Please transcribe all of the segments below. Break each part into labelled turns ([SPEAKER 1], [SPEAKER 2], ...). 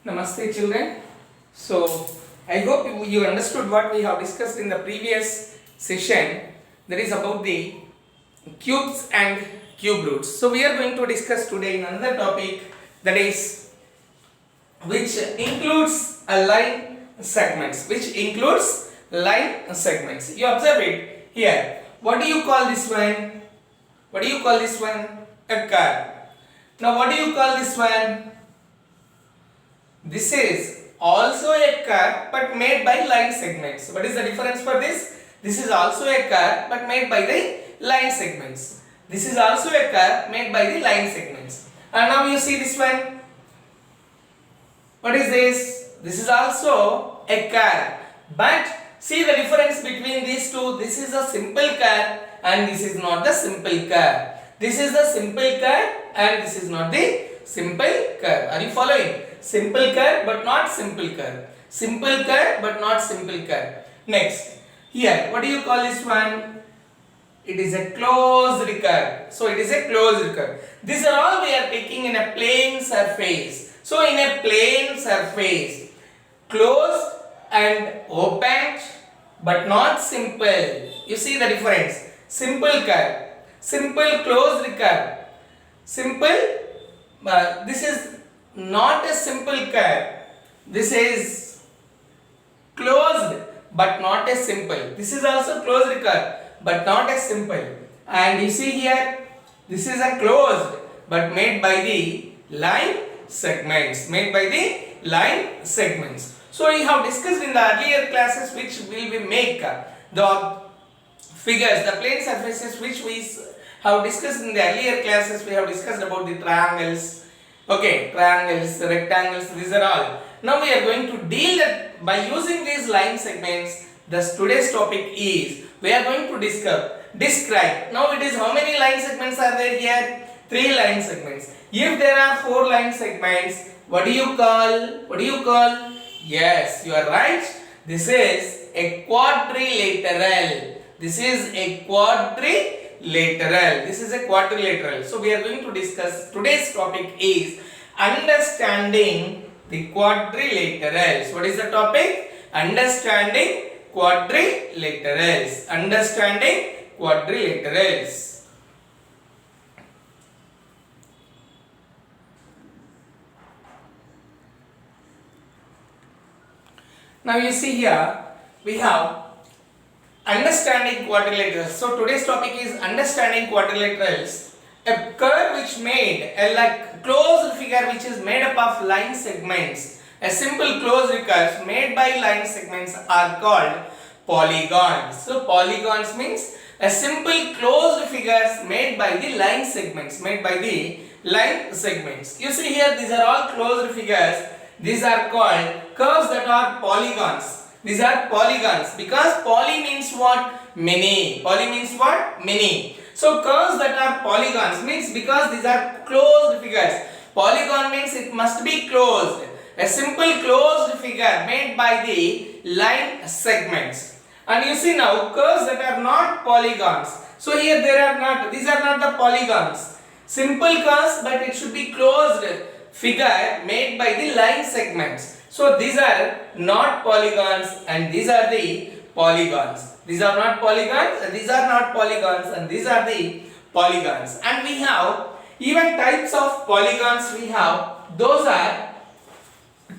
[SPEAKER 1] Namaste children. So I hope you understood what we have discussed in the previous session, that is about the cubes and cube roots. So we are going to discuss today another topic, that is which includes a line segments. You observe it here. What do you call this one? A car. Now what do you call this one? This is also a curve but made by line segments. What is the difference for this? This is also a curve but made by the line segments. This is also a curve made by the line segments. And now you see this one. What is this? This is also a curve. But see the difference between these two. This is a simple curve and this is not the simple curve. This is the simple curve and this is not the simple curve. Are you following? Simple curve but not simple curve. Simple curve but not simple curve. Next, here, what do you call this one? It is a closed curve. So it is a closed curve. These are all we are taking in a plane surface. So in a plane surface, closed and open but not simple. You see the difference? Simple curve, simple closed curve. Simple, this is not a simple curve. This is closed but not a simple. This is also closed curve but not a simple. And you see here, this is a closed but made by the line segments. So we have discussed in the earlier classes which will be make the figures, the plane surfaces which we have discussed in the earlier classes. We have discussed about the triangles, triangles, rectangles, these are all. Now we are going to deal that by using these line segments. Today's topic is, we are going to describe. Now it is how many line segments are there here? 3 line segments. If there are 4 line segments, what do you call? Yes, you are right. This is a quadrilateral. So we are going to discuss, today's topic is understanding the quadrilaterals. What is the topic? Understanding quadrilaterals. Now you see here, we have understanding quadrilaterals. So today's topic is understanding quadrilaterals. A curve which made a closed figure which is made up of line segments. A simple closed curve made by line segments are called polygons. So polygons means a simple closed figures made by the line segments. You see here, these are all closed figures. These are called curves that are polygons. These are polygons because poly means what? Many. So curves that are polygons means because these are closed figures. Polygon means it must be closed. A simple closed figure made by the line segments. And you see now curves that are not polygons. So here these are not the polygons. Simple curves but it should be closed figure made by the line segments. So these are not polygons and these are the polygons. These are not polygons and these are not polygons and these are the polygons. And we have even types of polygons we have. Those are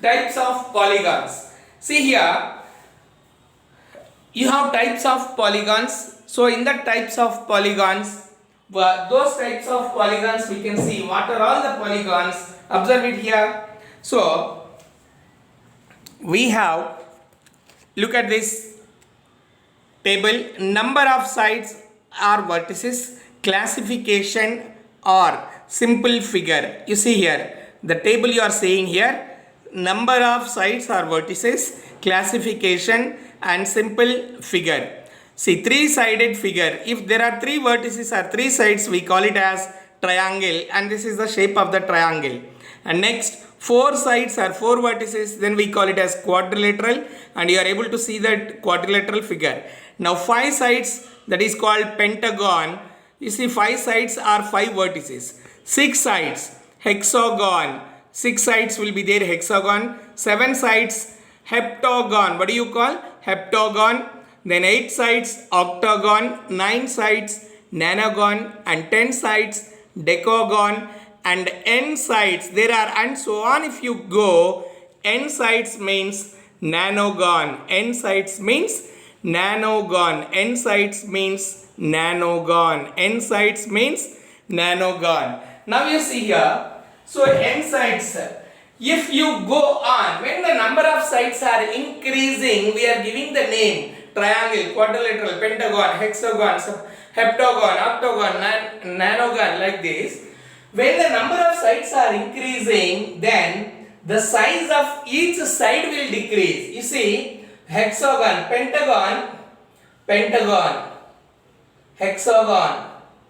[SPEAKER 1] types of polygons. See here, you have types of polygons. So in the types of polygons, those types of polygons we can see what are all the polygons. Observe it here. So we have, look at this table, number of sides or vertices, classification or simple figure. You see here, the table you are seeing here, number of sides or vertices, classification and simple figure. See, 3-sided figure. If there are 3 vertices or 3 sides, we call it as triangle, and this is the shape of the triangle. And next, 4 sides or 4 vertices, then we call it as quadrilateral, and you are able to see that quadrilateral figure. Now 5 sides, that is called pentagon. You see 5 sides are 5 vertices. 6 sides, hexagon. 6 sides will be there, hexagon. 7 sides, heptagon. What do you call? Heptagon. Then 8 sides, octagon. 9 sides, nonagon. And 10 sides, decagon. And n sides, there are, and so on. If you go, n sides means nanogon. N sides means nanogon. N sides means nanogon. N sides means nanogon. Now you see here, so n sides, if you go on, when the number of sides are increasing, we are giving the name triangle, quadrilateral, pentagon, hexagon, heptagon, octagon, nanogon, like this. When the number of sides are increasing, then the size of each side will decrease. You see, hexagon, pentagon, pentagon, hexagon.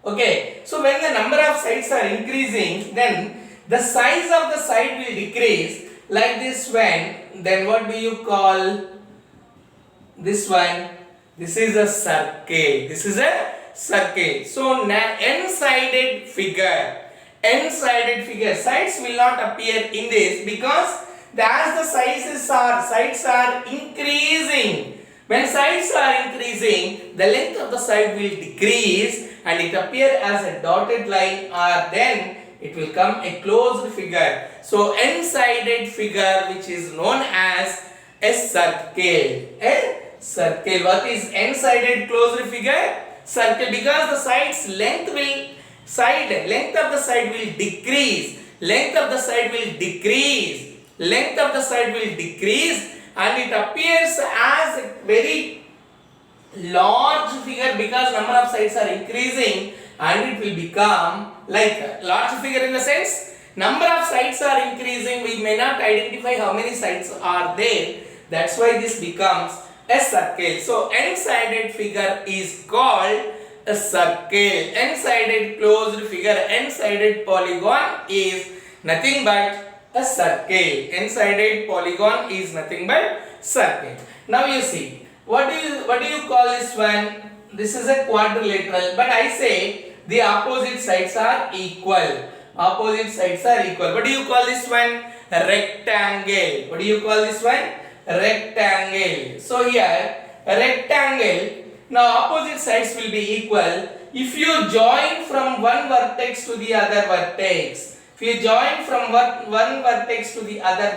[SPEAKER 1] Okay, so when the number of sides are increasing, then the size of the side will decrease. Like this one, then what do you call this one? This is a circle. This is a circle. So n-sided figure. N-sided figure. Sides will not appear in this because as the sides are increasing. When sides are increasing, the length of the side will decrease and it appear as a dotted line, or then it will come a closed figure. So n-sided figure, which is known as a circle. A circle. What is n-sided closed figure? Circle, because the length of the side will decrease. Length of the side will decrease. Length of the side will decrease, and it appears as a very large figure because number of sides are increasing, and it will become like a large figure in the sense number of sides are increasing. We may not identify how many sides are there. That's why this becomes a circle. So n-sided figure is called a circle. N-sided closed figure, n-sided polygon is nothing but a circle. N-sided polygon is nothing but circle. Now you see, what do you call this one? This is a quadrilateral, but I say the opposite sides are equal. Opposite sides are equal. What do you call this one? A rectangle. What do you call this one? A rectangle. So here, a rectangle. Now opposite sides will be equal if you join from one vertex to the other vertex. If you join from one vertex to the other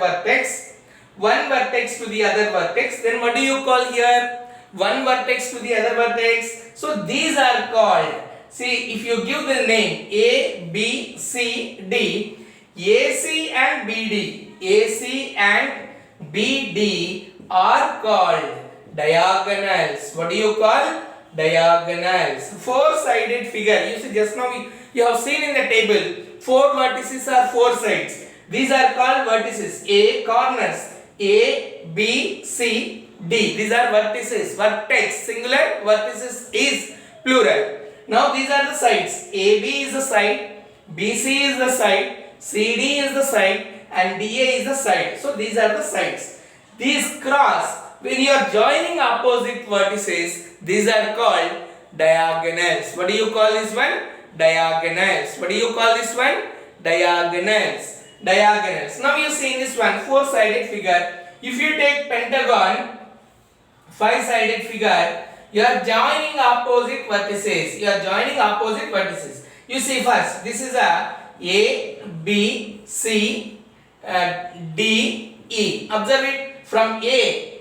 [SPEAKER 1] vertex, then what do you call here? One vertex to the other vertex. So these are called, see, if you give the name A, B, C, D, AC and BD are called diagonals. What do you call? Diagonals. Four-sided figure. You see, just now you have seen in the table, 4 vertices are 4 sides. These are called vertices. A, corners. A, B, C, D. These are vertices. Vertex, singular. Vertices is plural. Now these are the sides. AB is the side, BC is the side, CD is the side, and DA is the side. So these are the sides. These cross. When you are joining opposite vertices, these are called diagonals. What do you call this one? Diagonals. What do you call this one? Diagonals. Diagonals. Now you see in this one, 4-sided figure. If you take pentagon, 5-sided figure, you are joining opposite vertices. You see first, this is a B, C, D, E. Observe it. From A,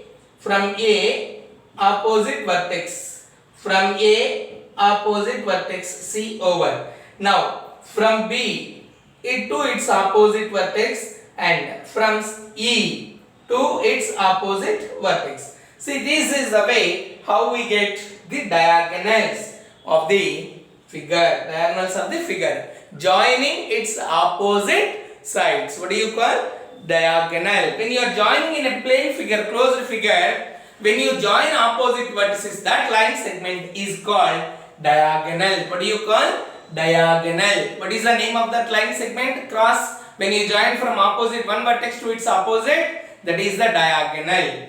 [SPEAKER 1] opposite vertex. From A, opposite vertex, C over. Now, from B, to its opposite vertex, and from E to its opposite vertex. See, this is the way how we get the diagonals of the figure. Joining its opposite sides. What do you call? Diagonal. When you are joining in a plane figure, closed figure, when you join opposite vertices, that line segment is called diagonal. What do you call? Diagonal. What is the name of that line segment? Cross. When you join from opposite one vertex to its opposite, that is the diagonal.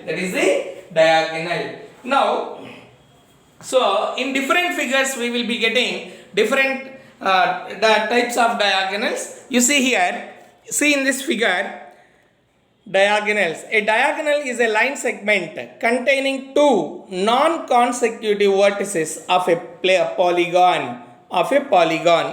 [SPEAKER 1] Now, so in different figures we will be getting different the types of diagonals. You see here, See in this figure, diagonals. A diagonal is a line segment containing two non-consecutive vertices of a polygon.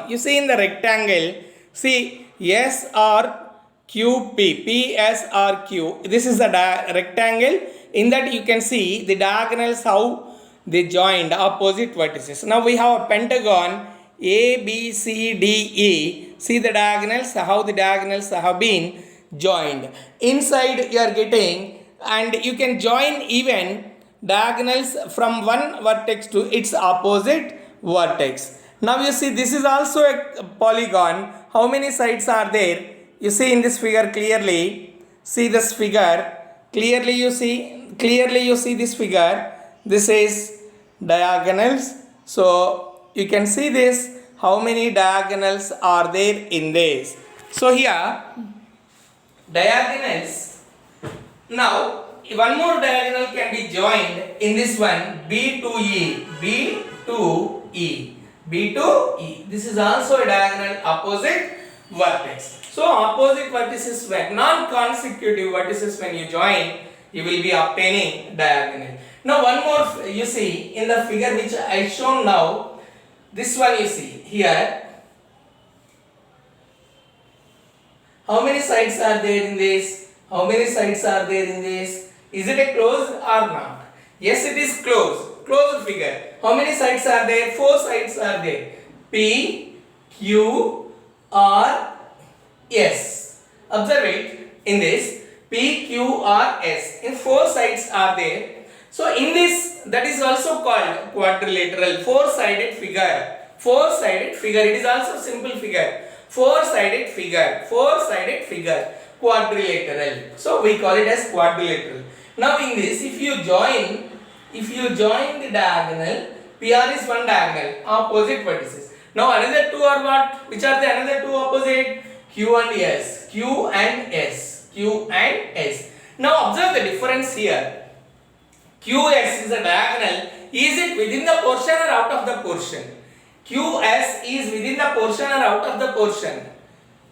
[SPEAKER 1] You see in the rectangle, see S R Q P, P S R Q. This is the rectangle. In that you can see the diagonals how they joined opposite vertices. Now we have a pentagon A B C D E. See the diagonals, how the diagonals have been joined. Inside you are getting, and you can join even diagonals from one vertex to its opposite vertex. Now you see this is also a polygon. How many sides are there? You see in this figure clearly. See this figure clearly. You see this figure. This is diagonals. So you can see this. How many diagonals are there in this? So here diagonals. Now one more diagonal can be joined in this one, B to E, B to E, B to E. This is also a diagonal opposite vertex. So opposite vertices, when non-consecutive vertices when you join, you will be obtaining diagonal. Now one more you see in the figure which I shown now. This one you see here. How many sides are there in this? How many sides are there in this? Is it a closed or not? Yes, it is closed. Closed figure. How many sides are there? 4 sides are there. P, Q, R, S. Observe it in this. P, Q, R, S. In 4 sides are there. So in this, that is also called quadrilateral. 4-sided figure. 4-sided figure. It is also simple figure. 4-sided figure. 4-sided figure. Quadrilateral. So we call it as quadrilateral. Now in this, if you join the diagonal, PR is one diagonal, opposite vertices. Now another two are what? Which are the another two opposite? Q and S. Q and S. Q and S. Now observe the difference here. QS is a diagonal. Is it within the portion or out of the portion? QS is within the portion or out of the portion?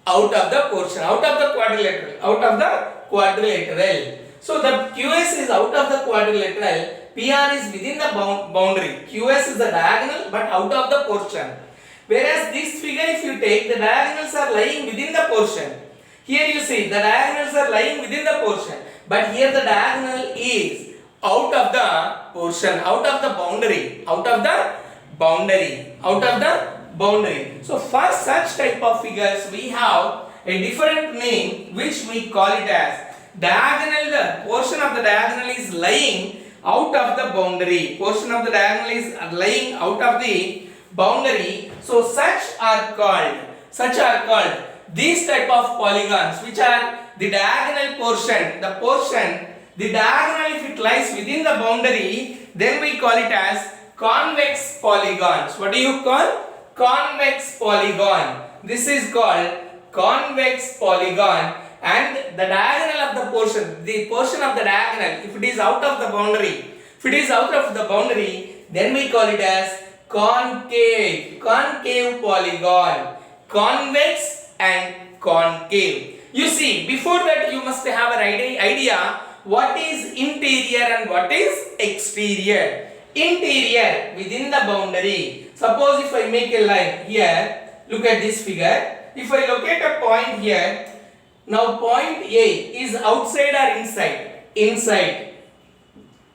[SPEAKER 1] Out of the portion. Out of the quadrilateral. Out of the quadrilateral. So the QS is out of the quadrilateral. PR is within the boundary. QS is the diagonal but out of the portion. Whereas this figure, if you take, the diagonals are lying within the portion. Here you see the diagonals are lying within the portion. But here the diagonal is out of the portion, out of the boundary, out of the boundary, out of the boundary. So for such type of figures, we have a different name which we call it as diagonal. The portion of the diagonal is lying out of the boundary. Portion of the diagonal is lying out of the boundary. So such are called these type of polygons, which are the diagonal portion. The diagonal, if it lies within the boundary, then we call it as convex polygons. What do you call? Convex polygon. This is called convex polygon. And the diagonal of the portion of the diagonal, if it is out of the boundary, then we call it as concave polygon. Convex and concave. You see, before that you must have an idea what is interior and what is exterior. Interior, within the boundary. Suppose if I make a line here, look at this figure. If I locate a point here, now point A is outside or inside? Inside.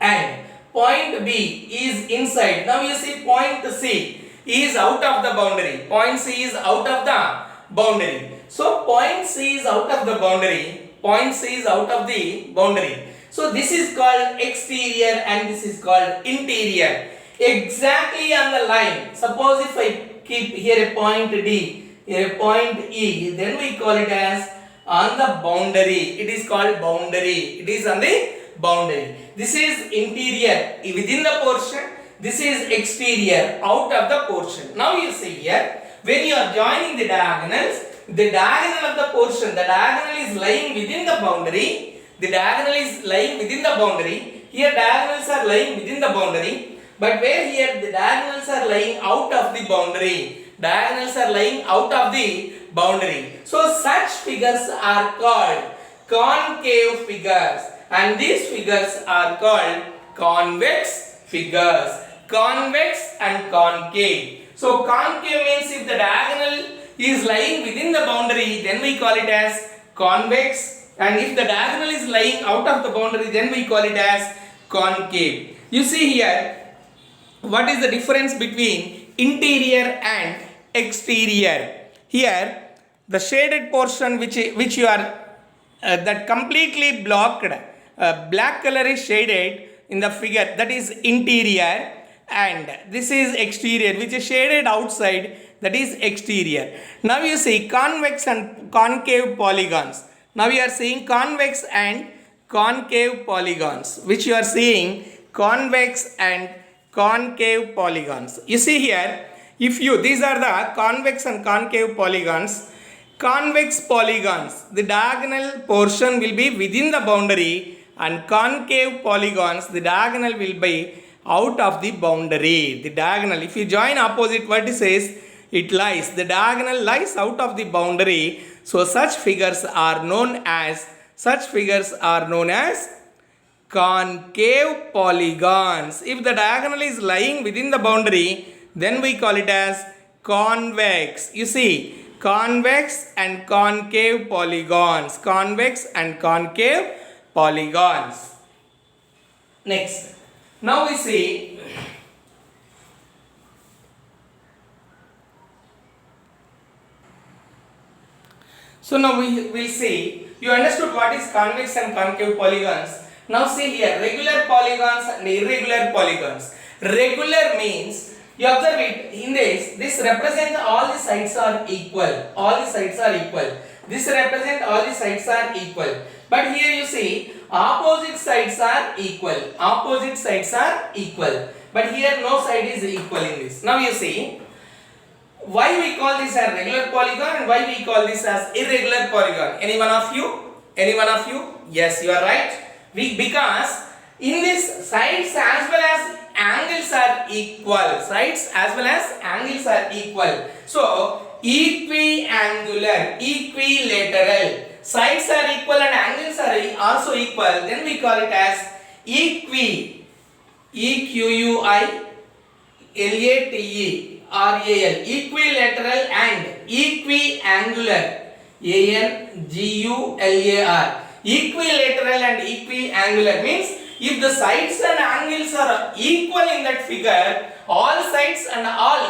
[SPEAKER 1] And point B is inside. Now you see point C is out of the boundary. Point C is out of the boundary. So point C is out of the boundary. Point C is out of the boundary. So this is called exterior and this is called interior. Exactly on the line. Suppose if I keep here a point D, here a point E, then we call it as on the boundary. It is called boundary. It is on the boundary. This is interior within the portion. This is exterior out of the portion. Now you see here, when you are joining the diagonals, the diagonal of the portion, the diagonal is lying within the boundary. The diagonal is lying within the boundary. Here diagonals are lying within the boundary. But where here the diagonals are lying out of the boundary. Diagonals are lying out of the boundary. So such figures are called concave figures, and these figures are called convex figures. Convex and concave. So concave means if the diagonal is lying within the boundary, then we call it as convex, and if the diagonal is lying out of the boundary, then we call it as concave. You see here, what is the difference between interior and exterior? Here, the shaded portion which you are that completely blocked, black color is shaded in the figure, that is interior, and this is exterior which is shaded outside, that is exterior. Now you see convex and concave polygons. Now we are seeing convex and concave polygons, which you are seeing convex and concave polygons. You see here, if you, these are the convex and concave polygons. Convex polygons, the diagonal portion will be within the boundary, and concave polygons, the diagonal will be out of the boundary. The diagonal, if you join opposite vertices, it lies, the diagonal lies out of the boundary. So such figures are known as concave polygons. If the diagonal is lying within the boundary, then we call it as convex. You see, convex and concave polygons. Convex and concave polygons. Next, now we see so now we will see, you understood what is convex and concave polygons. Now see here, regular polygons and irregular polygons. Regular means, you observe it in this represents all the sides are equal. All the sides are equal. This represents all the sides are equal. But here you see, opposite sides are equal. Opposite sides are equal. But here no side is equal in this. Now you see, why we call this as regular polygon and why we call this as irregular polygon? Any one of you? Any one of you? Yes, you are right. Because in this, sides as well as angles are equal. Sides as well as angles are equal. So equiangular, equilateral. Sides are equal and angles are also equal. Then we call it as equilateral, equilateral and equiangular, angular. Equilateral and equiangular means if the sides and angles are equal in that figure, all sides and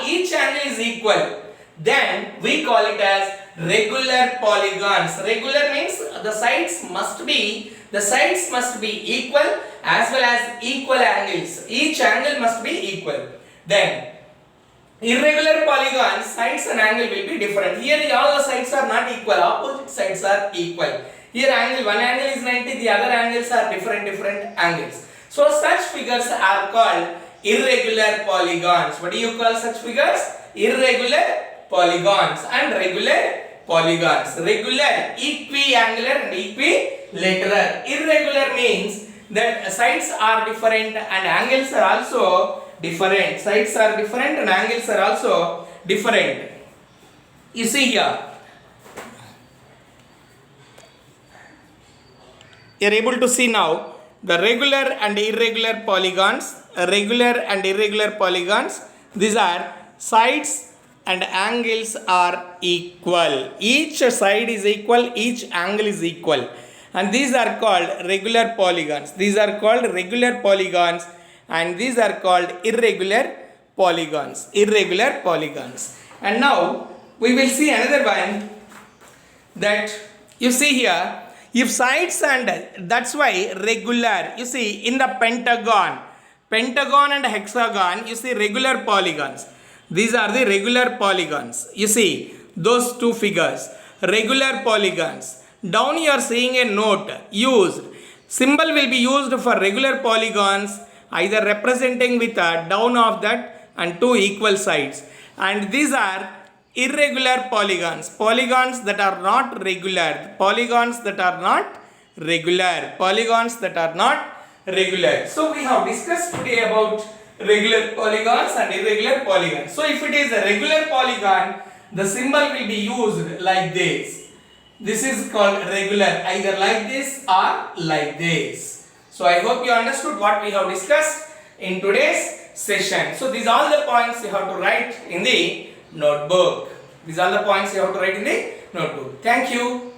[SPEAKER 1] each angle is equal, then we call it as regular polygons. Regular means the sides must be equal as well as equal angles. Each angle must be equal. Then irregular polygons, sides and angle will be different. Here all the sides are not equal, opposite sides are equal. Here angle, one angle is 90, the other angles are different angles. So such figures are called irregular polygons. What do you call such figures? Irregular polygons and regular polygons. Regular, equiangular and equilateral. Irregular means that sides are different and angles are also different. Sides are different and angles are also different. You see here, you are able to see now the regular and irregular polygons. Regular and irregular polygons, these are sides and angles are equal. Each side is equal, each angle is equal, and these are called regular polygons. These are called regular polygons and these are called irregular polygons. Irregular polygons. And now we will see another one, that you see here, if sides and, that's why regular, you see in the pentagon and hexagon, you see regular polygons. These are the regular polygons. You see those two figures, regular polygons. Down you are seeing a note used. Symbol will be used for regular polygons, either representing with a down of that and two equal sides. And these are irregular polygons. Polygons that are not regular. Polygons that are not regular. Polygons that are not regular. So we have discussed today about regular polygons and irregular polygons. So if it is a regular polygon, the symbol will be used like this. This is called regular, either like this or like this. So I hope you understood what we have discussed in today's session. So these are all the points you have to write in the notebook. These are the points you have to write in the notebook. Thank you.